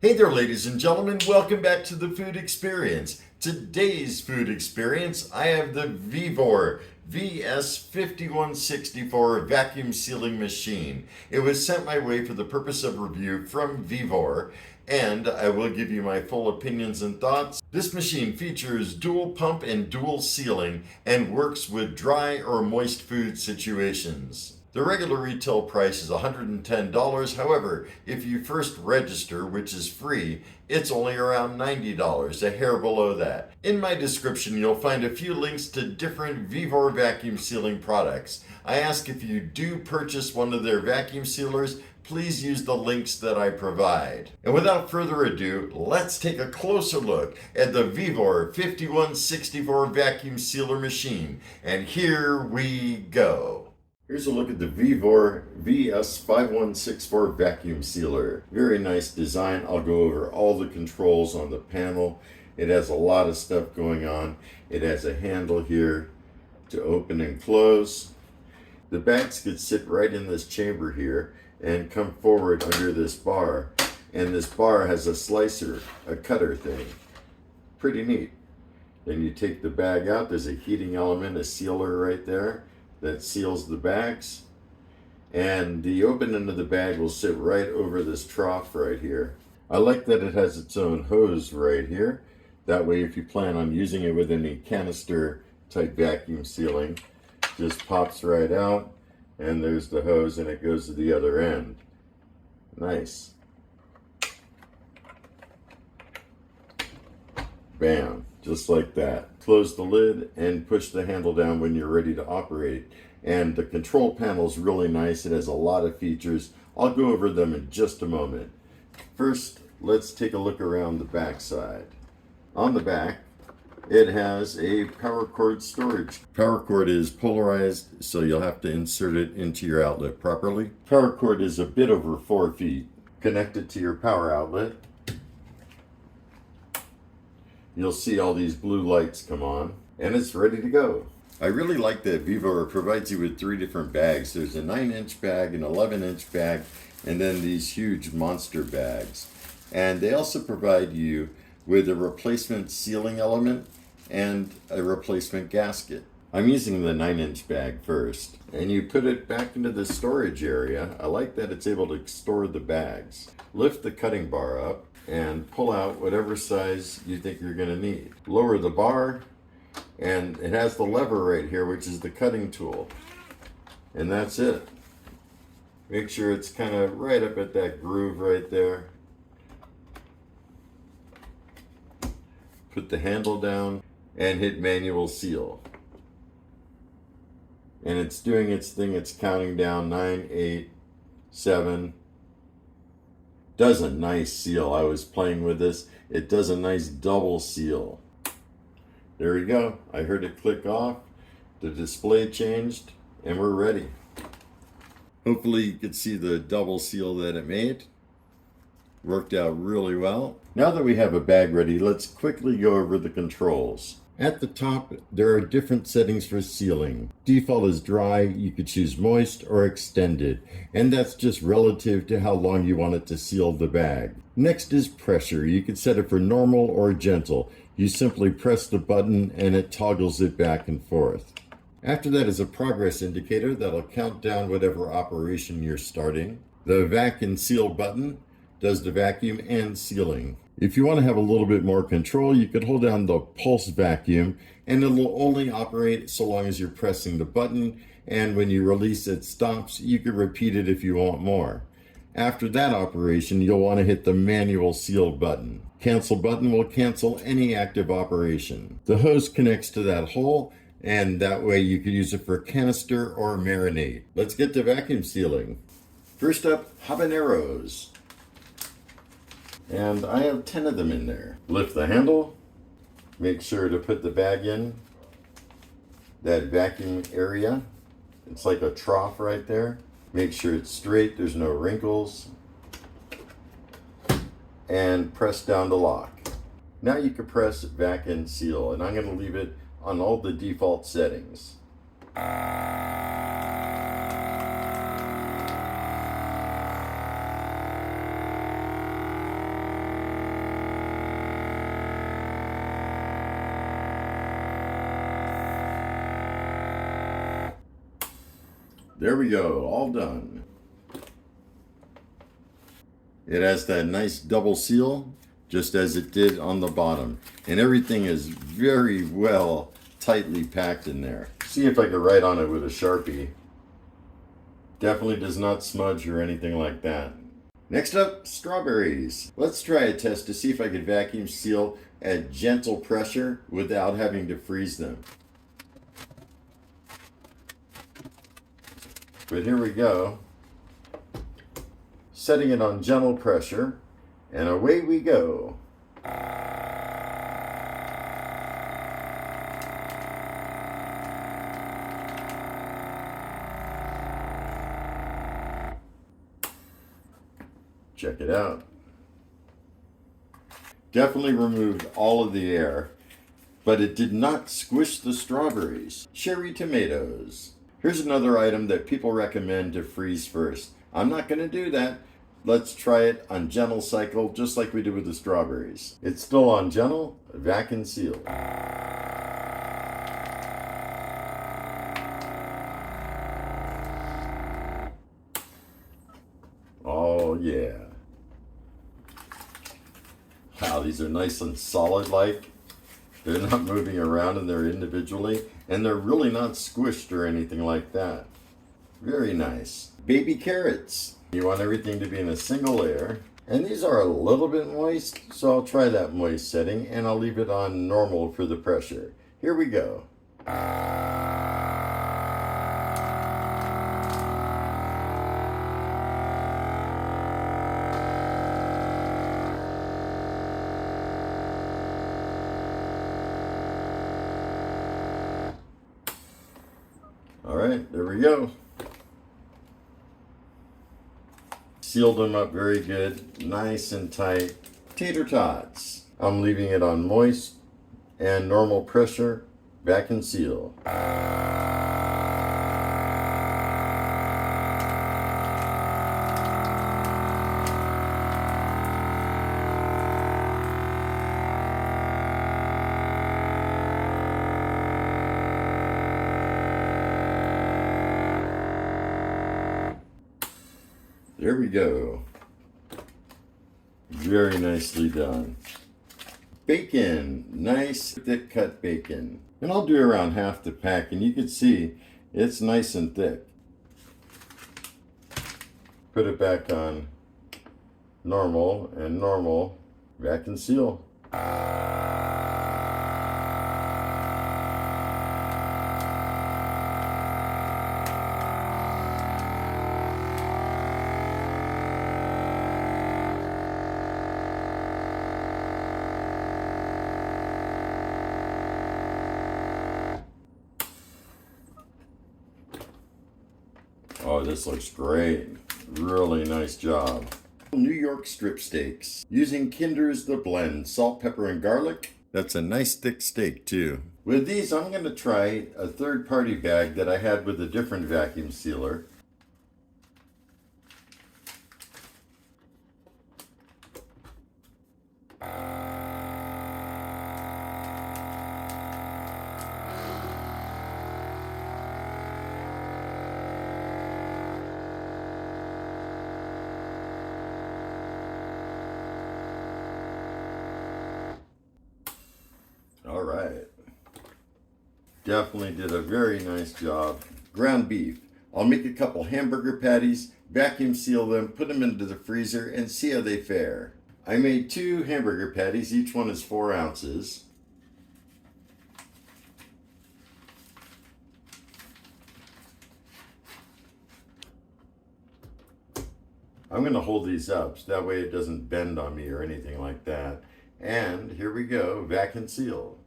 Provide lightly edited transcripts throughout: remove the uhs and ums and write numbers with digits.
Hey there, ladies and gentlemen. Welcome back to the Food Experience. Today's food experience, I have the Vevor VS5164 vacuum sealing machine. It was sent my way for the purpose of review from Vevor, and I will give you my full opinions and thoughts. This machine features dual pump and dual sealing and works with dry or moist food situations. The regular retail price is $110. However, if you first register, which is free, it's only around $90, a hair below that. In my description, you'll find a few links to different Vevor vacuum sealing products. I ask if you do purchase one of their vacuum sealers, please use the links that I provide. And without further ado, let's take a closer look at the Vevor 5164 vacuum sealer machine. And here we go. Here's a look at the Vevor VS5164 vacuum sealer. Very nice design. I'll go over all the controls on the panel. It has a lot of stuff going on. It has a handle here to open and close. The bags could sit right in this chamber here and come forward under this bar. And this bar has a slicer, a cutter thing. Pretty neat. Then you take the bag out. There's a heating element, a sealer right there that seals the bags, and the open end of the bag will sit right over this trough right here. I like that it has its own hose right here. That way, if you plan on using it with any canister type vacuum sealing, just pops right out, and there's the hose, and it goes to the other end. Nice. Bam, just like that. Close the lid and push the handle down when you're ready to operate. And the control panel is really nice. It has a lot of features. I'll go over them in just a moment. First, let's take a look around the back side. On the back, it has a power cord storage. Power cord is polarized, so you'll have to insert it into your outlet properly. Power cord is a bit over 4 feet. Connect it to your power outlet. You'll see all these blue lights come on, and it's ready to go. I really like that Vevor provides you with 3 different bags. There's a 9-inch bag, an 11-inch bag, and then these huge monster bags. And they also provide you with a replacement sealing element and a replacement gasket. I'm using the 9-inch bag first. And you put it back into the storage area. I like that it's able to store the bags. Lift the cutting bar up and pull out whatever size you think you're going to need. Lower the bar, and it has the lever right here, which is the cutting tool. And that's it. Make sure it's kind of right up at that groove right there. Put the handle down and hit manual seal. And it's doing its thing. It's counting down 9, 8, 7. Does a nice seal. I was playing with this. It does a nice double seal. There we go. I heard it click off. The display changed, and we're ready. Hopefully you could see the double seal that it made. Worked out really well. Now that we have a bag ready, let's quickly go over the controls. At the top, there are different settings for sealing. Default is dry. You could choose moist or extended, and that's just relative to how long you want it to seal the bag. Next is pressure. You could set it for normal or gentle. You simply press the button and it toggles it back and forth. After that is a progress indicator that'll count down whatever operation you're starting. The vac and seal button does the vacuum and sealing. If you want to have a little bit more control, you could hold down the pulse vacuum and it'll only operate so long as you're pressing the button, and when you release it stops. You can repeat it if you want more. After that operation, you'll want to hit the manual seal button. Cancel button will cancel any active operation. The hose connects to that hole, and that way you can use it for canister or marinate. Let's get to vacuum sealing. First up, habaneros. And I have 10 of them in there. Lift the handle. Make sure to put the bag in that vacuum area. It's like a trough right there. Make sure it's straight, there's no wrinkles. And press down to lock. Now you can press vac and seal, and I'm going to leave it on all the default settings. There we go, all done. It has that nice double seal, just as it did on the bottom. And everything is very well tightly packed in there. See if I could write on it with a Sharpie. Definitely does not smudge or anything like that. Next up, strawberries. Let's try a test to see if I could vacuum seal at gentle pressure without having to freeze them. But here we go. Setting it on gentle pressure, and away we go. Check it out. Definitely removed all of the air, but it did not squish the strawberries. Cherry tomatoes. Here's another item that people recommend to freeze first. I'm not going to do that. Let's try it on gentle cycle, just like we did with the strawberries. It's still on gentle, vacuum seal. Oh yeah. Wow, these are nice and solid like. They're not moving around and they're individually, and they're really not squished or anything like that. Very nice. Baby carrots. You want everything to be in a single layer. And these are a little bit moist, so I'll try that moist setting and I'll leave it on normal for the pressure. Here we go. All right, there we go. Sealed them up very good, nice and tight. Tater tots. I'm leaving it on moist and normal pressure, vacuum seal. There we go. Very nicely done. Bacon, nice thick cut bacon. And I'll do around half the pack, and you can see it's nice and thick. Put it back on normal and normal, vacuum seal. Oh, this looks great. Really nice job. New York strip steaks. Using Kinder's The Blend, salt, pepper, and garlic. That's a nice thick steak too. With these, I'm going to try a third-party bag that I had with a different vacuum sealer. All right. Definitely did a very nice job. Ground beef. I'll make a couple hamburger patties, vacuum seal them, put them into the freezer, and see how they fare. I made 2 hamburger patties. Each one is 4 ounces. I'm going to hold these up so that way it doesn't bend on me or anything like that. And here we go, vacuum seal.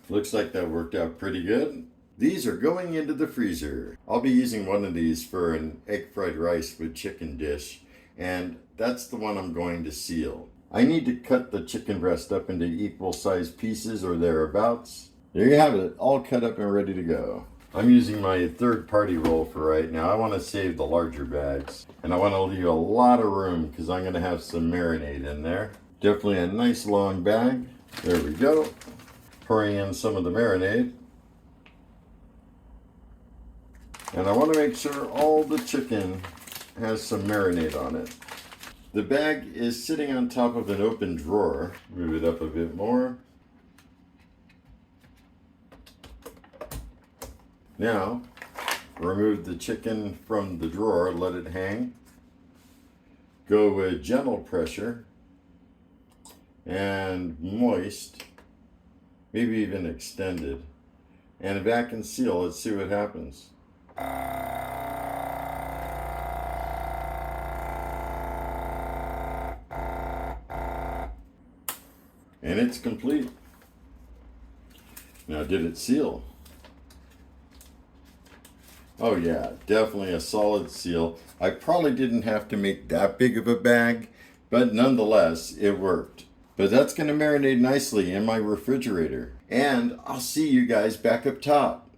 Looks like that worked out pretty good. These are going into the freezer. I'll be using one of these for an egg fried rice with chicken dish, and that's the one I'm going to seal. I need to cut the chicken breast up into equal sized pieces or thereabouts. There you have it, all cut up and ready to go. I'm using my third-party roll for right now. I want to save the larger bags. And I want to leave a lot of room because I'm going to have some marinade in there. Definitely a nice long bag. There we go. Pouring in some of the marinade. And I want to make sure all the chicken has some marinade on it. The bag is sitting on top of an open drawer. Move it up a bit more. Now, remove the chicken from the drawer, let it hang. Go with gentle pressure and moist, maybe even extended, and vacuum seal. Let's see what happens. And it's complete. Now, did it seal? Oh yeah, definitely a solid seal. I probably didn't have to make that big of a bag, but nonetheless, it worked. But that's going to marinate nicely in my refrigerator. And I'll see you guys back up top.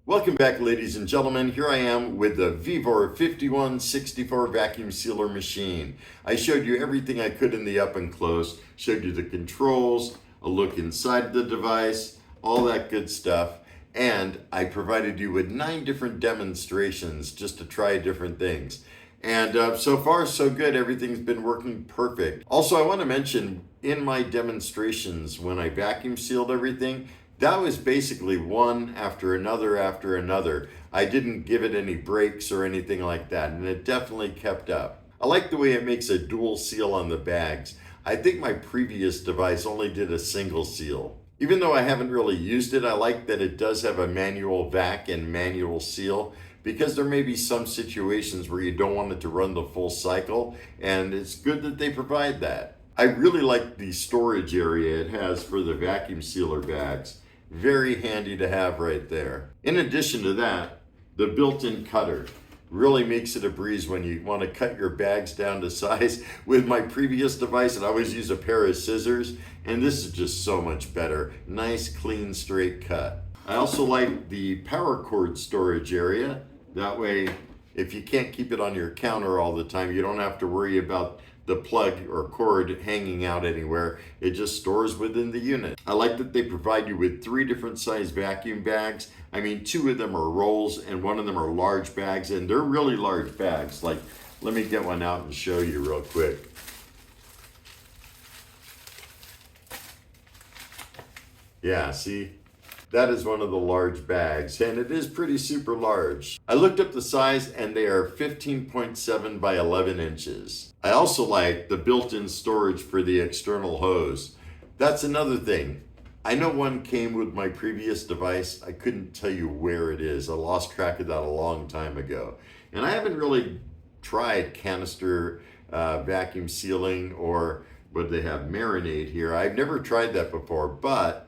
Welcome back, ladies and gentlemen. Here I am with the Vevor 5164 vacuum sealer machine. I showed you everything I could in the up and close, showed you the controls, a look inside the device, all that good stuff. And I provided you with 9 different demonstrations just to try different things. And so far, so good. Everything's been working perfect. Also, I want to mention in my demonstrations, when I vacuum sealed everything, that was basically one after another after another. I didn't give it any breaks or anything like that, and it definitely kept up. I like the way it makes a dual seal on the bags. I think my previous device only did a single seal. Even though I haven't really used it, I like that it does have a manual vac and manual seal, because there may be some situations where you don't want it to run the full cycle, and it's good that they provide that. I really like the storage area it has for the vacuum sealer bags. Very handy to have right there. In addition to that, the built-in cutter really makes it a breeze when you want to cut your bags down to size. With my previous device, I always use a pair of scissors, and this is just so much better. Nice, clean, straight cut. I also like the power cord storage area. That way, if you can't keep it on your counter all the time, you don't have to worry about the plug or cord hanging out anywhere. It just stores within the unit. I like that they provide you with 3 different size vacuum bags. I mean, 2 of them are rolls and 1 of them are large bags, and they're really large bags. Like, let me get one out and show you real quick. Yeah, see? That is one of the large bags, and it is pretty super large. I looked up the size, and they are 15.7 by 11 inches. I also like the built-in storage for the external hose. That's another thing. I know one came with my previous device. I couldn't tell you where it is. I lost track of that a long time ago. And I haven't really tried canister vacuum sealing, or what they have, marinate here. I've never tried that before, but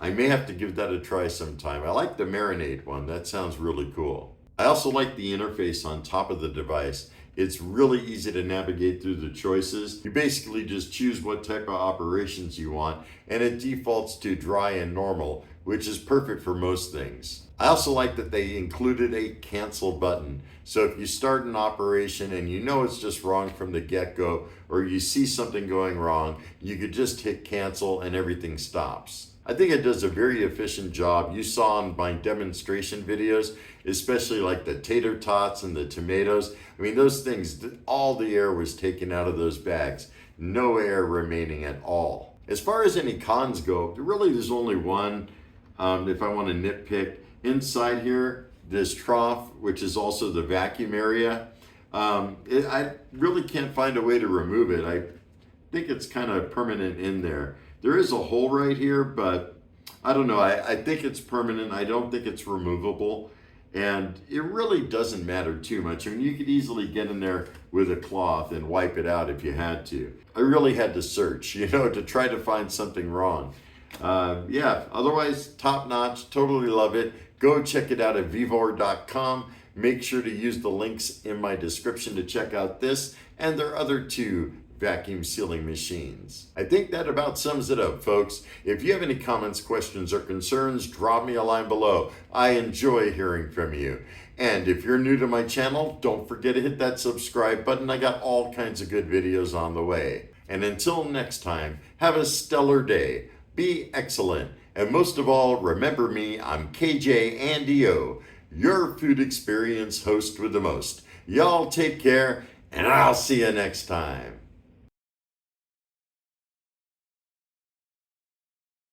I may have to give that a try sometime. I like the marinate one. That sounds really cool. I also like the interface on top of the device. It's really easy to navigate through the choices. You basically just choose what type of operations you want, and it defaults to dry and normal, which is perfect for most things. I also like that they included a cancel button. So if you start an operation and you know it's just wrong from the get-go, or you see something going wrong, you could just hit cancel and everything stops. I think it does a very efficient job. You saw in my demonstration videos, especially like the tater tots and the tomatoes. I mean, those things, all the air was taken out of those bags. No air remaining at all. As far as any cons go, really there's only one. If I want to nitpick, inside here, this trough, which is also the vacuum area, I really can't find a way to remove it. I think it's kind of permanent in there. There is a hole right here, but I don't know. I think it's permanent. I don't think it's removable. And it really doesn't matter too much. I mean, you could easily get in there with a cloth and wipe it out if you had to. I really had to search, to try to find something wrong. Yeah, otherwise, top notch. Totally love it. Go check it out at vevor.com. Make sure to use the links in my description to check out this and their other 2 vacuum sealing machines. I think that about sums it up, folks. If you have any comments, questions, or concerns, drop me a line below. I enjoy hearing from you. And if you're new to my channel, don't forget to hit that subscribe button. I got all kinds of good videos on the way. And until next time, have a stellar day. Be excellent. And most of all, remember me, I'm KJ Andy O, your food experience host with the most. Y'all take care, and I'll see you next time.